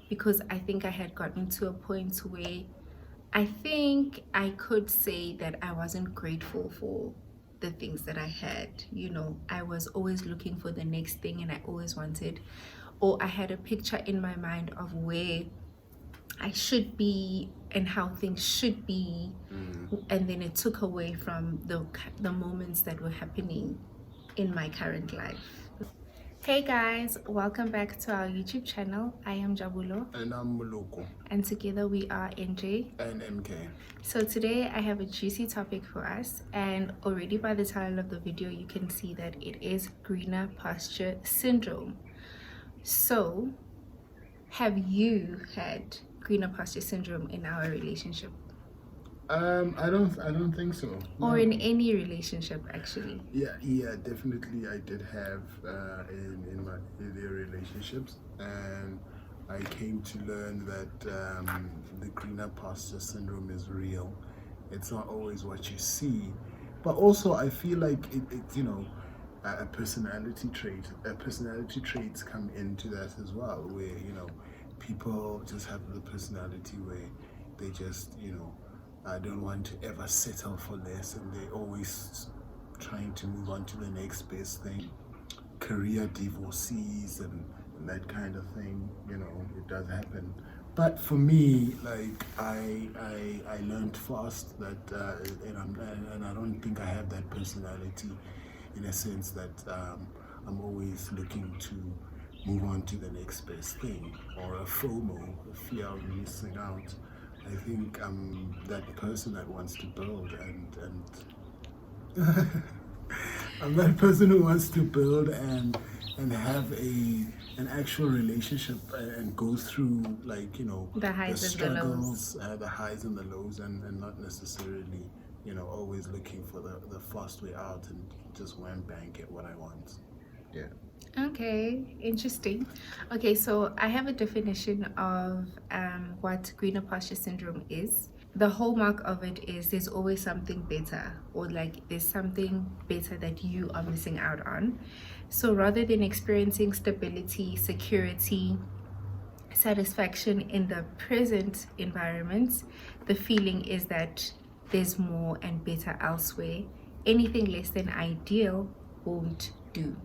because I think I had gotten to a point where I think I could say that I wasn't grateful for the things that I had. I was always looking for the next thing, and I always wanted, or I had a picture in my mind of where I should be and how things should be, and then it took away from the moments that were happening in my current life. Hey guys, welcome back to our YouTube channel. I am Jabulo. And I'm Muloko. And together we are NJ and MK. So today I have a juicy topic for us, and already by the title of the video you can see that it is Greener Pasture Syndrome. So have you had Greener Pasture Syndrome in our relationship? I don't think so. No. Or in any relationship, actually. Yeah, definitely. I did have in my earlier relationships, and I came to learn that the Greener Pasture Syndrome is real. It's not always what you see, but also I feel like it's a personality trait. Personality traits come into that as well, where people just have the personality where they just I don't want to ever settle for less, and they're always trying to move on to the next best thing. Career divorcees and that kind of thing, it does happen. But for me, like I learned fast that, and I don't think I have that personality, in a sense that I'm always looking to move on to the next best thing, or a FOMO, a fear of missing out. I think I'm that person that wants to build, and I'm that person who wants to build and have an actual relationship, and go through the highs the struggles, and the lows, the highs and the lows, and not necessarily always looking for the fast way out and just wham bang get what I want. Yeah. Okay, interesting. Okay, so I have a definition of what Greener Pasture Syndrome is. The hallmark of it is there's always something better, or like there's something better that you are missing out on. So rather than experiencing stability, security, satisfaction in the present environment, the feeling is that there's more and better elsewhere. Anything less than ideal won't do.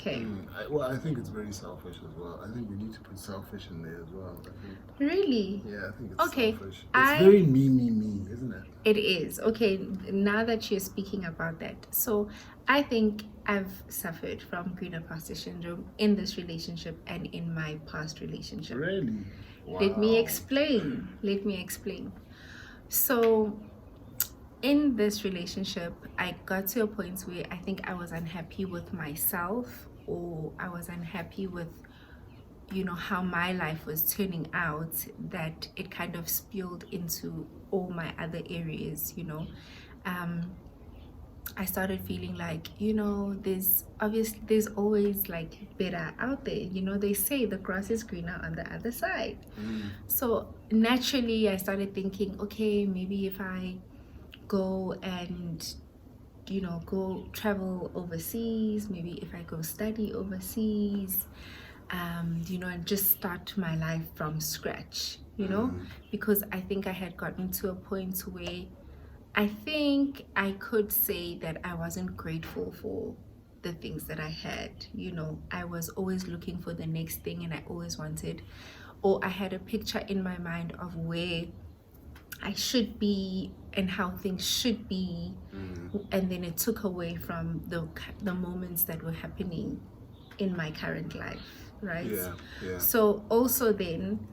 Okay. I think it's very selfish as well. I think we need to put selfish in there as well. Really? Yeah, I think it's okay. Selfish. It's very me, isn't it? It is. Okay, now that you're speaking about that. So I think I've suffered from Greener Pasture Syndrome in this relationship and in my past relationship. Really? Wow. Let me explain. So in this relationship, I got to a point where I think I was unhappy with myself, or I was unhappy with how my life was turning out, that it kind of spilled into all my other areas. I started feeling like there's always like better out there. They say the grass is greener on the other side. So naturally I started thinking, okay, maybe if I go and go travel overseas, maybe if I go study overseas, and just start my life from scratch, because I think I had gotten to a point where I think I could say that I wasn't grateful for the things that I had. I was always looking for the next thing, and I always wanted, or I had a picture in my mind of where I should be and how things should be, and then it took away from the moments that were happening in my current life, right? Yeah. So also then,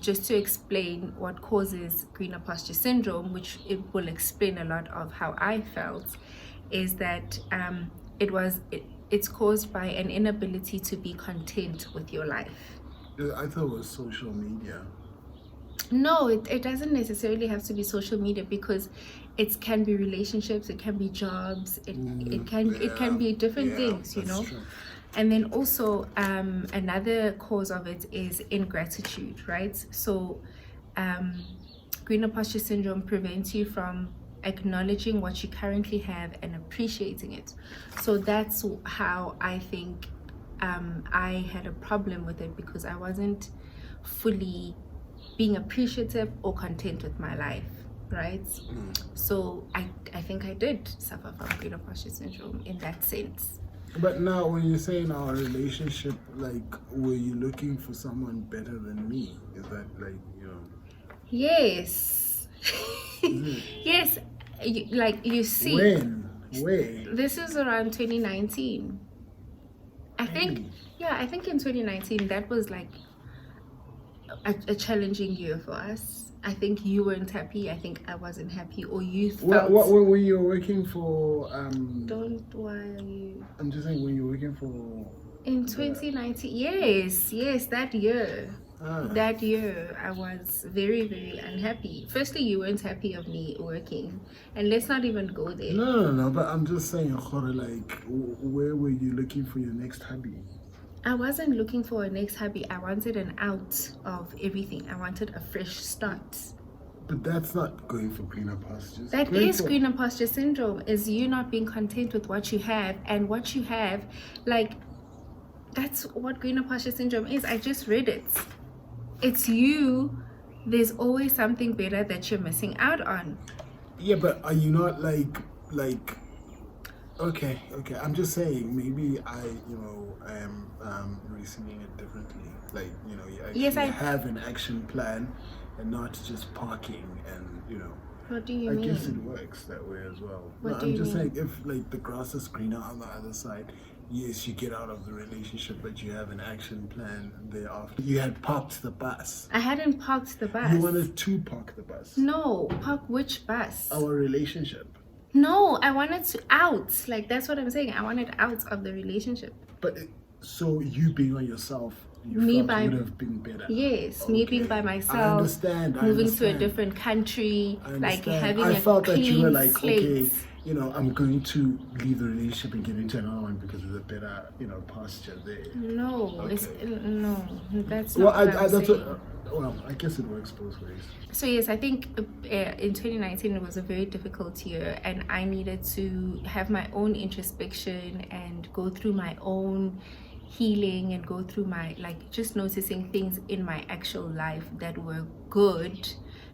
just to explain what causes Greener Pasture Syndrome, which it will explain a lot of how I felt, is that it's caused by an inability to be content with your life. I thought it was social media. No, it doesn't necessarily have to be social media, because it can be relationships, it can be jobs, it can be different things, True. And then also another cause of it is ingratitude, right? So Greener Pasture Syndrome prevents you from acknowledging what you currently have and appreciating it. So that's how I think I had a problem with it, because I wasn't fully being appreciative or content with my life, right? So I think I did suffer from Greener Pasture Syndrome in that sense. But now, when you're saying our relationship, like, were you looking for someone better than me? Is that like, you know? Yes. Yes. You see. When? Where? This is around 2019. I think, yeah, I think in 2019 that was like a challenging year for us. I think you weren't happy. I think I wasn't happy, or you felt. What when you were working for? Why are you? I'm just saying, when you were working for. In 2019, yes, that year. That year, I was very, very unhappy. Firstly, you weren't happy of me working, and let's not even go there. No. But I'm just saying, like, where were you looking for your next hobby? I wasn't looking for a next hobby. I wanted an out of everything. I wanted a fresh start. But that's not going for greener pastures. That is Greener Pasture Syndrome, is you not being content with what you have, and what you have, like, that's what Greener Pasture Syndrome is. I just read it. It's you. There's always something better that you're missing out on. Yeah, but are you not like okay, I'm just saying, maybe I am reasoning it differently. Like, you know, you actually have an action plan and not just parking, and, you know. What do you mean? I guess it works that way as well. I'm just saying, if like the grass is greener on the other side, yes, you get out of the relationship, but you have an action plan thereafter. You had parked the bus. I hadn't parked the bus. You wanted to park the bus. No, park which bus? Our relationship. No, I wanted to out. Like, that's what I'm saying. I wanted out of the relationship. But so you being on yourself, would have been better. Yes, okay. Me being by myself. I understand. Moving to a different country, like having I felt that you were like, slate. Okay, you know, I'm going to leave the relationship and get into another one because there's a better, you know, pasture there. No, okay. No, that's not. Well, I guess it works both ways. So yes, I think in 2019 it was a very difficult year, and I needed to have my own introspection and go through my own healing and go through my, like, just noticing things in my actual life that were good,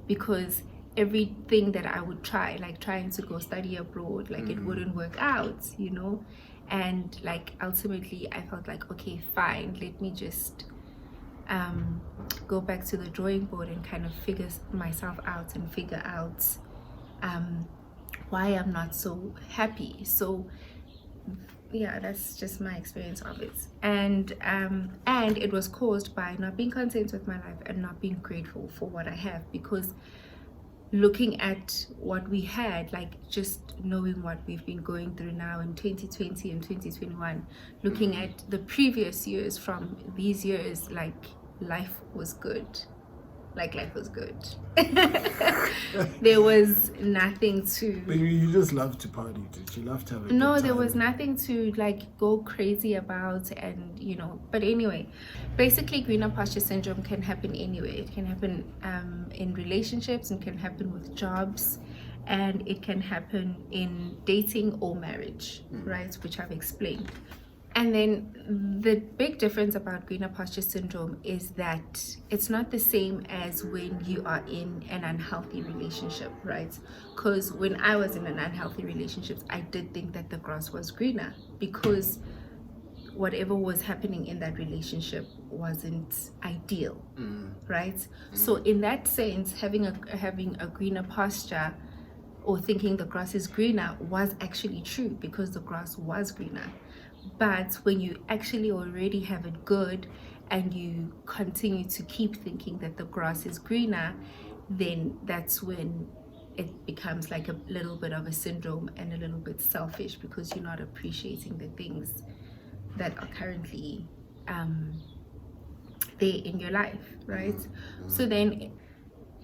because everything that I would try, like trying to go study abroad, like it wouldn't work out, you know. And like ultimately I felt like, okay, fine, let me just go back to the drawing board and kind of figure myself out and figure out why I'm not so happy. So yeah, that's just my experience of it. And it was caused by not being content with my life and not being grateful for what I have, because looking at what we had, like just knowing what we've been going through now in 2020 and 2021, looking at the previous years from these years, like life was good. There was nothing to. But you just love to party. Did you love to have a good time? There was nothing to like go crazy about, and you know. But anyway, basically, Greener Pasture Syndrome can happen anywhere. It can happen in relationships, and can happen with jobs, and it can happen in dating or marriage, right? Which I've explained. And then the big difference about Greener Pasture Syndrome is that it's not the same as when you are in an unhealthy relationship, right? Because when I was in an unhealthy relationship, I did think that the grass was greener, because whatever was happening in that relationship wasn't ideal, right? So in that sense, having a greener pasture, or thinking the grass is greener, was actually true, because the grass was greener. But when you actually already have it good, and you continue to keep thinking that the grass is greener, then that's when it becomes like a little bit of a syndrome and a little bit selfish, because you're not appreciating the things that are currently there in your life, right? So then,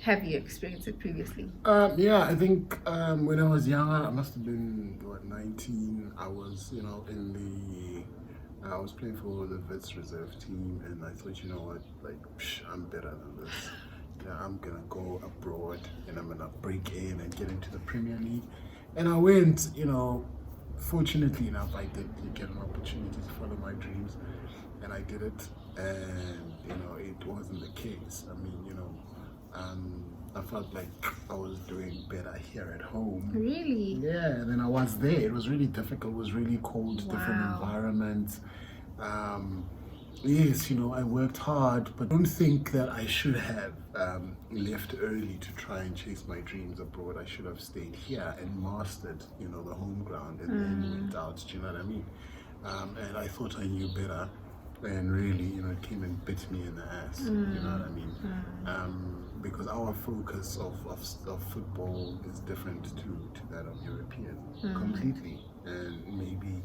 have you experienced it previously? Yeah, I think when I was younger, I must have been 19. I was, you know, I was playing for the Vets reserve team, and I thought, you know what, like, I'm better than this. Yeah, I'm gonna go abroad and I'm gonna break in and get into the Premier League. And I went, you know, fortunately enough, I did get an opportunity to follow my dreams, and I did it. and it wasn't the case. I mean, I felt like I was doing better here at home. Really? Yeah, and then I was there. It was really difficult. It was really cold, different Wow. environments. Yes, I worked hard, but don't think that I should have left early to try and chase my dreams abroad. I should have stayed here and mastered, the home ground, and then went out. Do you know what I mean? And I thought I knew better, and really, it came and bit me in the ass. You know what I mean? Because our focus of football is different to that of European, completely, and maybe,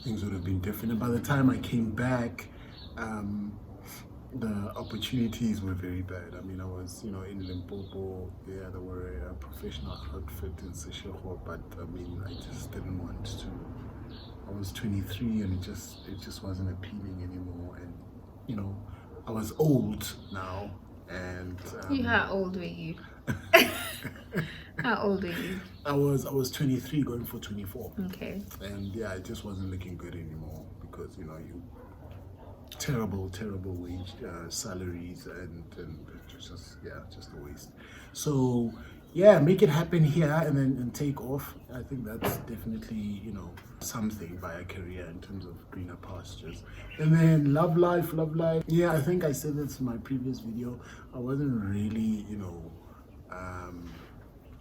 things would have been different. And by the time I came back, the opportunities were very bad. I mean, I was, in Limpopo. Yeah, there were a professional outfit in Seshego, but I mean, I just didn't want to. I was 23, and it just wasn't appealing anymore. And I was old now, and How old were you? How old were you? I was 23 going for 24. Okay. And yeah, it just wasn't looking good anymore, because you terrible wage salaries, and just a waste. So yeah, make it happen here, and take off. I think that's definitely something by a career in terms of greener pastures. And then love life. Yeah, I think I said this in my previous video. I wasn't really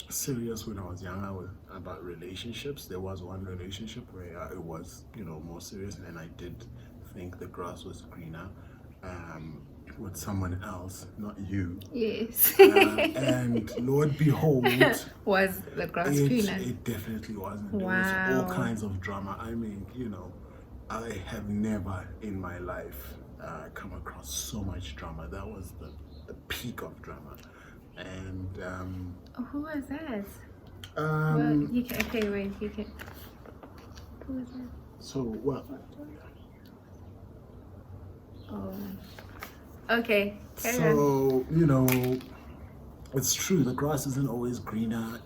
serious when I was younger about relationships. There was one relationship where it was more serious, and I did think the grass was greener with someone else, not you. Yes. And Lord behold, Was the grass greener? It definitely wasn't. Wow. There was all kinds of drama. I mean, I have never in my life come across so much drama. That was the peak of drama. And Who was that? um, You can. Okay, wait. You can. Who was that? so well, Oh. Okay. Carry on. so it's true, the grass isn't always greener,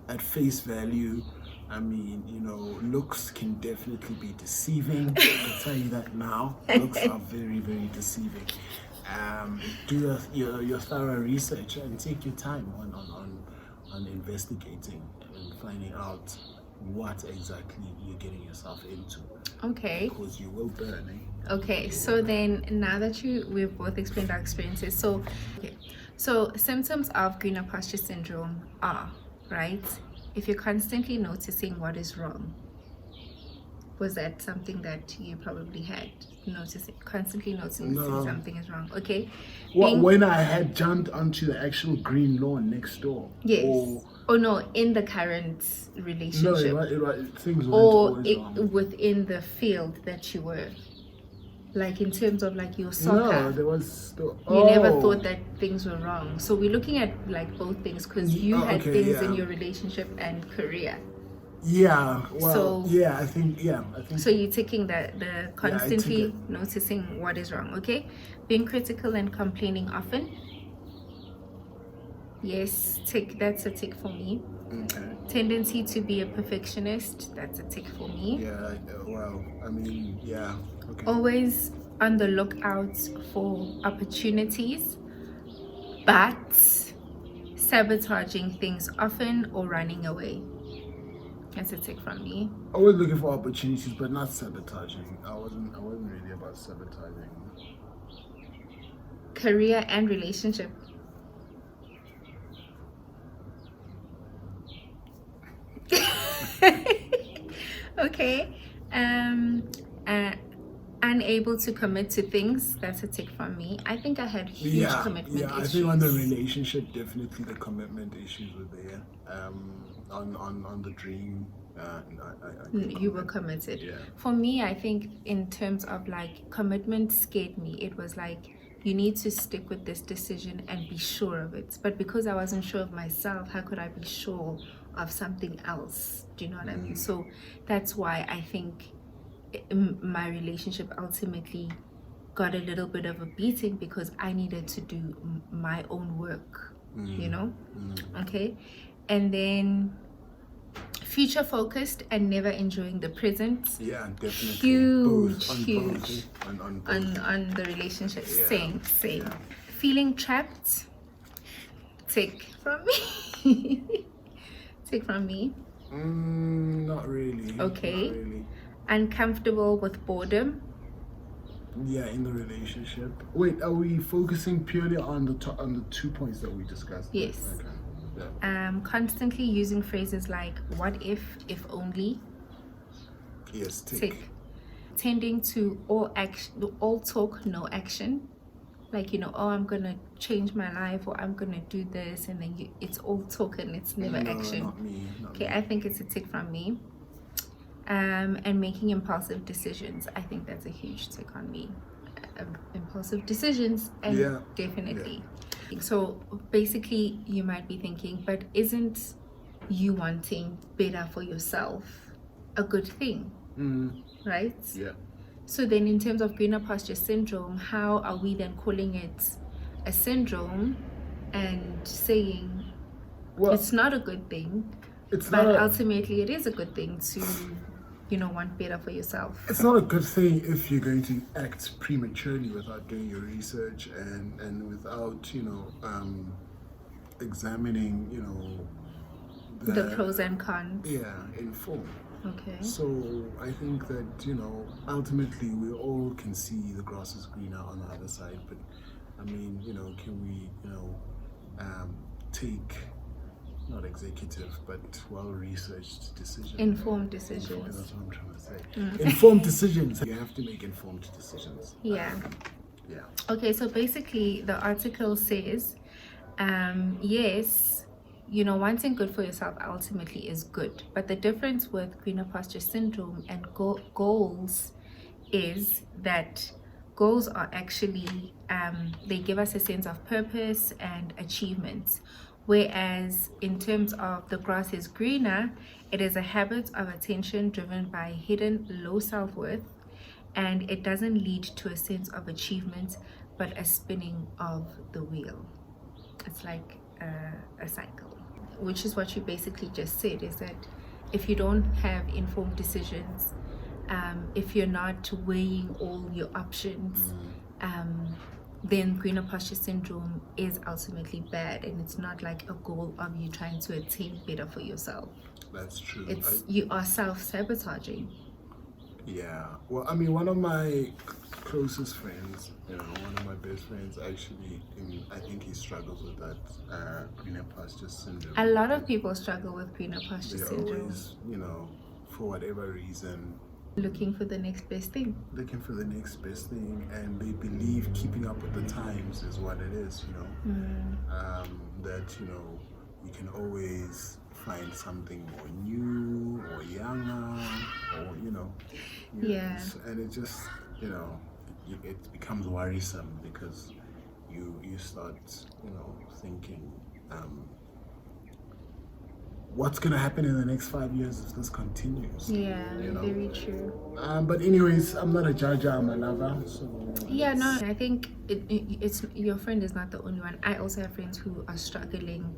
at face value. I mean, looks can definitely be deceiving. I'll tell you that now. Looks are very, very deceiving. Do your thorough research and take your time on investigating and finding out what exactly you're getting yourself into. Okay. Because you will burn, eh? Okay, so then now that we've both explained our experiences, so symptoms of Greener Pasture Syndrome are, right, if you're constantly noticing what is wrong. Was that something that you probably had? Constantly noticing No. something is wrong. Okay. When I had jumped onto the actual green lawn next door. Yes. Or no, in the current relationship. Things weren't Or always wrong. within the field that you were. Like in terms of like your soccer. No, there was still. You never thought that things were wrong. So we're looking at like both things, because you had okay, things yeah. in your relationship and career. Yeah, well, So- I think. So you're taking the constantly it. noticing what is wrong, okay? Being critical and complaining often. Yes, that's a tick for me. Okay. Tendency to be a perfectionist, that's a tick for me. Yeah, well, I mean, yeah, okay. Always on the lookout for opportunities, but sabotaging things often or running away. That's a tick from me. Always looking for opportunities, but not sabotaging. I wasn't really about sabotaging. Career and relationship. Okay. Unable to commit to things, that's a tick from me. I think I had huge commitment issues. I think on the relationship, definitely the commitment issues were there. On the dream, You were committed. Yeah. For me, I think in terms of like commitment scared me. It was like, you need to stick with this decision and be sure of it. But because I wasn't sure of myself, how could I be sure of something else? Do you know what I mean? So that's why I think my relationship ultimately got a little bit of a beating, because I needed to do my own work, Okay. And then future focused and never enjoying the present. Yeah, definitely. Huge, Both, huge. on both. On the relationship. Yeah. Same. Yeah. Feeling trapped. Take from me. Take from me. Not really. Okay. Not really. Uncomfortable with boredom. Yeah, in the relationship. Wait, are we focusing purely on the 2 points that we discussed? Yes. Okay. Yeah. Constantly using phrases like "what if only." Yes. Tick. Tending to all talk, no action. Like, oh, I'm gonna change my life, or I'm gonna do this, and then it's all talk and it's never action. Not me. Okay, I think it's a tick from me. And making impulsive decisions. I think that's a huge tick on me. Impulsive decisions, and Yeah. definitely. Yeah. So basically, you might be thinking, but isn't you wanting better for yourself a good thing? Right? Yeah. So then, in terms of Greener Pasture Syndrome, how are we then calling it a syndrome and saying it's not a good thing, but ultimately it is a good thing to, want better for yourself? It's not a good thing if you're going to act prematurely without doing your research and without, examining, The pros and cons. Yeah, in full. Okay. So I think that, ultimately we all can see the grass is greener on the other side, but I mean, can we, take not executive but well-researched decisions? Informed decisions. That's what I'm trying to say. Informed decisions. You have to make informed decisions. Yeah. Yeah. Okay, so basically the article says, yes, wanting good for yourself ultimately is good. But the difference with Greener Pasture Syndrome and goals is that goals are actually, they give us a sense of purpose and achievement. Whereas in terms of the grass is greener, it is a habit of attention driven by hidden low self-worth, and it doesn't lead to a sense of achievement, but a spinning of the wheel. It's like a cycle, which is what you basically just said, is that if you don't have informed decisions, if you're not weighing all your options, then Greener Pasture Syndrome is ultimately bad, and it's not like a goal of you trying to attain better for yourself. That's true. You are self-sabotaging. Yeah. Well, I mean, one of my closest friends, one of my best friends, actually, I think he struggles with that Greener Pasture Syndrome. A lot of people struggle with Greener Pasture Syndrome. They're always, for whatever reason, looking for the next best thing. And they believe keeping up with the times is what it is, that, you can always find something more new or younger or, Yeah. And it just, it becomes worrisome because you start, thinking, what's going to happen in the next 5 years if this continues? Yeah, very true. But anyways, I'm not a judge, I'm a lover. So yeah, no, I think it's your friend is not the only one. I also have friends who are struggling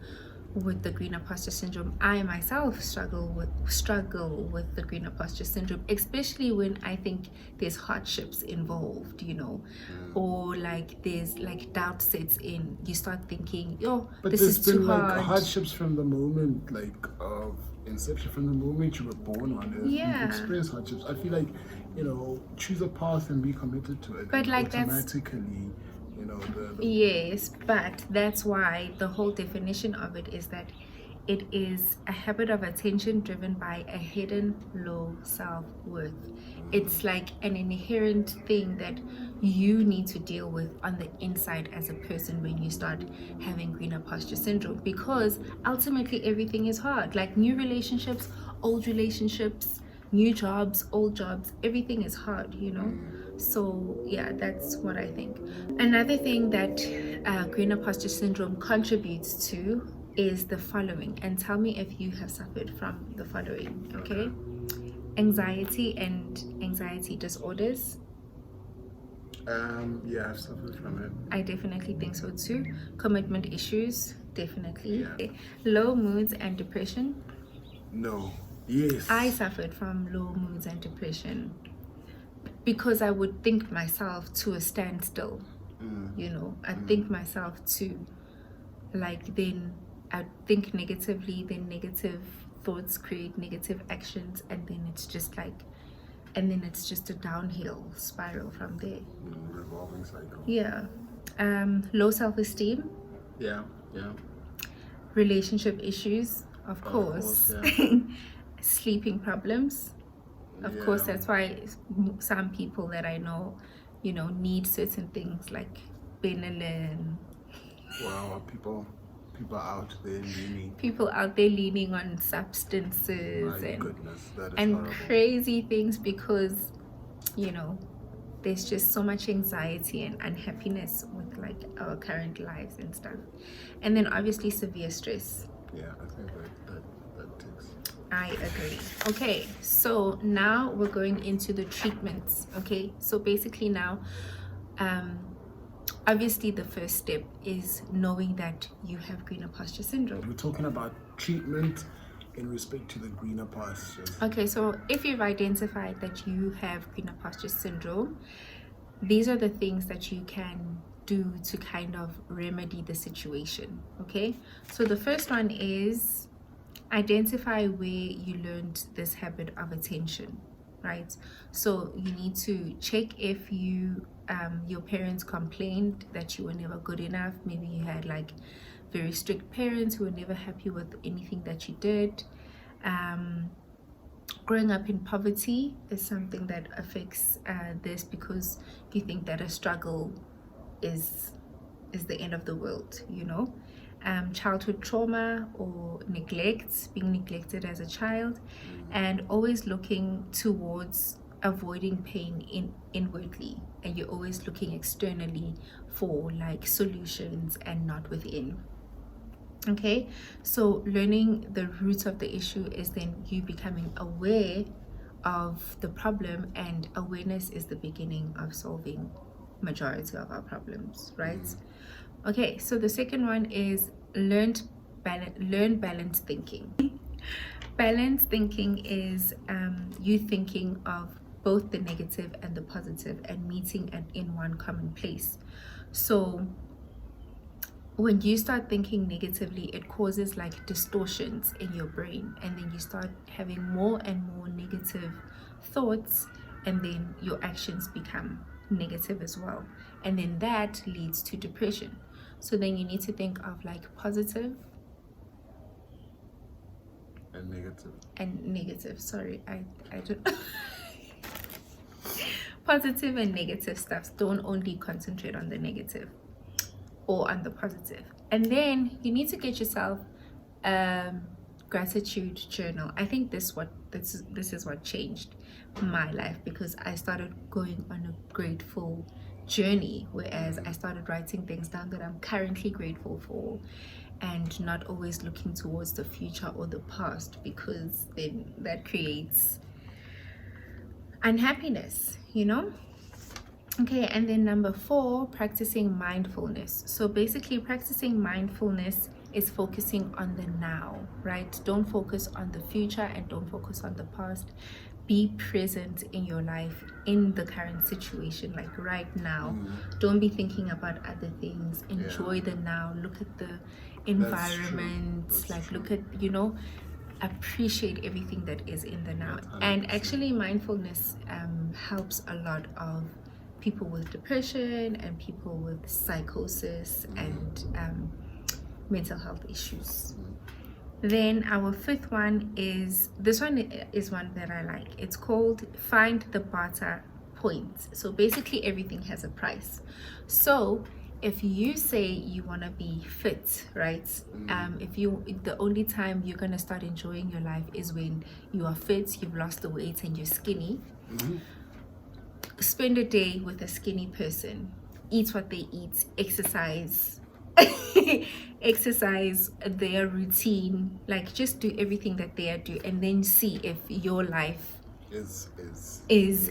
with the Greener Pasture Syndrome. I myself struggle with the Greener Pasture Syndrome, especially when I think there's hardships involved, or like there's like doubt sets in. You start thinking, but this is too hard. Like hardships from the moment, of inception, from the moment you were born on earth. Yeah. You've experienced hardships. I feel like, choose a path and be committed to it. But like automatically, Yes, but that's why the whole definition of it is that it is a habit of attention driven by a hidden low self-worth. It's like an inherent thing that you need to deal with on the inside as a person when you start having Greener Pasture Syndrome, because ultimately everything is hard. Like new relationships, old relationships, new jobs, old jobs, everything is hard, So yeah, that's what I think. Another thing that Greener Pasture Syndrome contributes to is the following, and tell me if you have suffered from the following. Okay. Anxiety and anxiety disorders. Yeah, I've suffered from it. I definitely think so too. Commitment issues, definitely. Yeah. Low moods and depression. No. Yes. I suffered from low moods and depression because I would think myself to a standstill. You know, I'd think myself to, like, then I'd think negatively, then negative thoughts create negative actions, and then it's just a downhill spiral from there. Revolving cycle. Yeah. Low self-esteem. Yeah. Relationship issues, of course. Yeah. Sleeping problems. Of course, that's why some people that I know, you know, need certain things like Benylin. Wow, people out there leaning. People out there leaning on substances and horrible. crazy things because, you know, there's just so much anxiety and unhappiness with like our current lives and stuff. And then obviously severe stress. Yeah, I think that takes. I agree. Okay, so now we're going into the treatments. Okay, so basically now, obviously the first step is knowing that you have Greener Pasture Syndrome. We're talking about treatment in respect to the Greener Pastures. Okay, so if you've identified that you have Greener Pasture Syndrome, these are the things that you can do to kind of remedy the situation. Okay, so the first one is identify where you learned this habit of attention, right? So you need to check if your parents complained that you were never good enough. Maybe you had like very strict parents who were never happy with anything that you did. Growing up in poverty is something that affects this, because you think that a struggle is the end of the world, you know. Childhood trauma or neglect, being neglected as a child, and always looking towards avoiding pain inwardly, and you're always looking externally for like solutions and not within. Okay, so learning the root of the issue is then you becoming aware of the problem, and awareness is the beginning of solving majority of our problems, right? Okay, so the second one is learn balanced thinking. Balanced thinking is you thinking of both the negative and the positive and meeting in one common place. So when you start thinking negatively, it causes like distortions in your brain, and then you start having more and more negative thoughts, and then your actions become negative as well, and then that leads to depression. So then you need to think of like positive and negative. Sorry, I don't positive and negative stuff. Don't only concentrate on the negative or on the positive. And then you need to get yourself gratitude journal. I think this is what changed my life, because I started going on a grateful journey, whereas I started writing things down that I'm currently grateful for, and not always looking towards the future or the past, because then that creates unhappiness, you know. Okay, and then number 4, practicing mindfulness. So basically practicing mindfulness is focusing on the now, right? Don't focus on the future and don't focus on the past. Be present in your life, in the current situation, like right now. Don't be thinking about other things. Enjoy the now. Look at the environment, like look at, you know, appreciate everything that is in the now. And actually mindfulness helps a lot of people with depression and people with psychosis and mental health issues. Then our 5th one is, this one is one that I like. It's called find the barter point. So basically everything has a price. So if you say you want to be fit, right? The only time you're going to start enjoying your life is when you are fit, you've lost the weight and you're skinny. Spend a day with a skinny person, eat what they eat, exercise exercise their routine, like just do everything that they do, and then see if your life is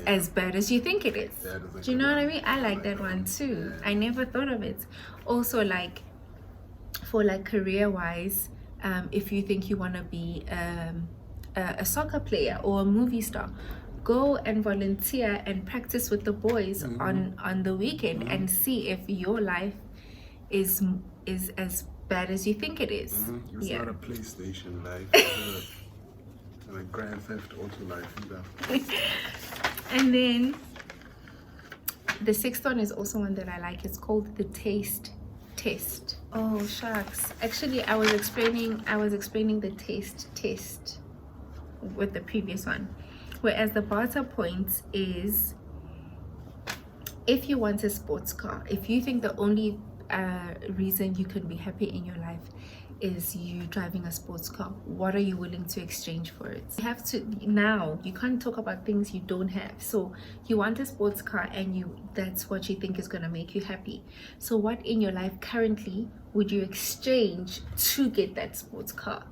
as bad as you think it is. Do you know what I mean? I like that one too. I never thought of it. Also, like for like career wise, if you think you want to be a soccer player or a movie star. Go and volunteer and practice with the boys on the weekend and see if your life is as bad as you think it is. It's not a PlayStation life, and a Grand Theft Auto life either. And then the sixth one is also one that I like. It's called the taste test. Oh shucks. Actually, I was explaining the taste test with the previous one. Whereas the barter point is, if you want a sports car, if you think the only reason you can be happy in your life is you driving a sports car, what are you willing to exchange for it? You have to, now you can't talk about things you don't have. So you want a sports car and that's what you think is going to make you happy. So what in your life currently would you exchange to get that sports car?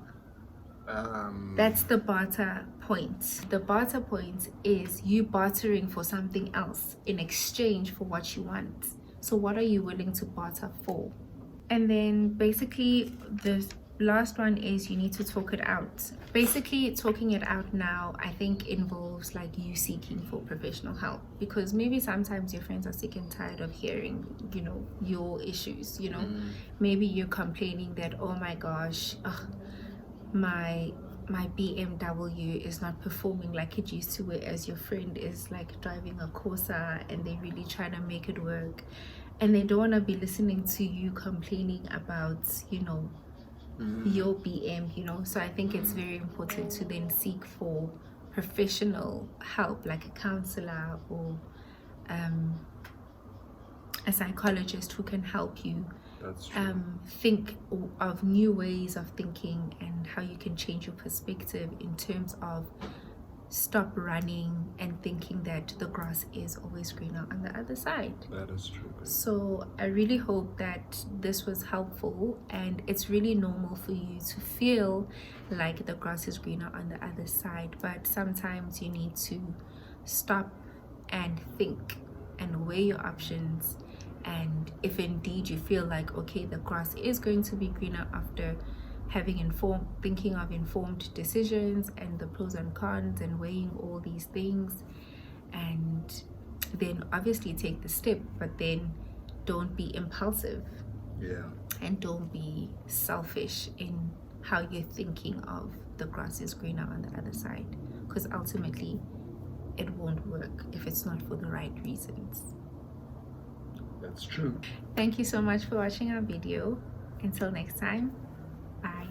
That's the barter point. The barter point is you bartering for something else in exchange for what you want. So what are you willing to barter for? And then basically the last one is you need to talk it out. Basically talking it out now, I think, involves like you seeking for professional help, because maybe sometimes your friends are sick and tired of hearing, you know, your issues, you know. Maybe you're complaining that, oh my gosh, my BMW is not performing like it used to, whereas your friend is like driving a Corsa and they're really trying to make it work, and they don't want to be listening to you complaining about, you know, your BM, you know. So I think it's very important to then seek for professional help, like a counselor or a psychologist who can help you think of new ways of thinking and how you can change your perspective in terms of stop running and thinking that the grass is always greener on the other side. That is true. So I really hope that this was helpful, and it's really normal for you to feel like the grass is greener on the other side, but sometimes you need to stop and think and weigh your options. And if indeed you feel like, okay, the grass is going to be greener after thinking of informed decisions and the pros and cons and weighing all these things, and then obviously take the step, but then don't be impulsive. And don't be selfish in how you're thinking of the grass is greener on the other side, because ultimately it won't work if it's not for the right reasons. That's true. Thank you so much for watching our video. Until next time, bye.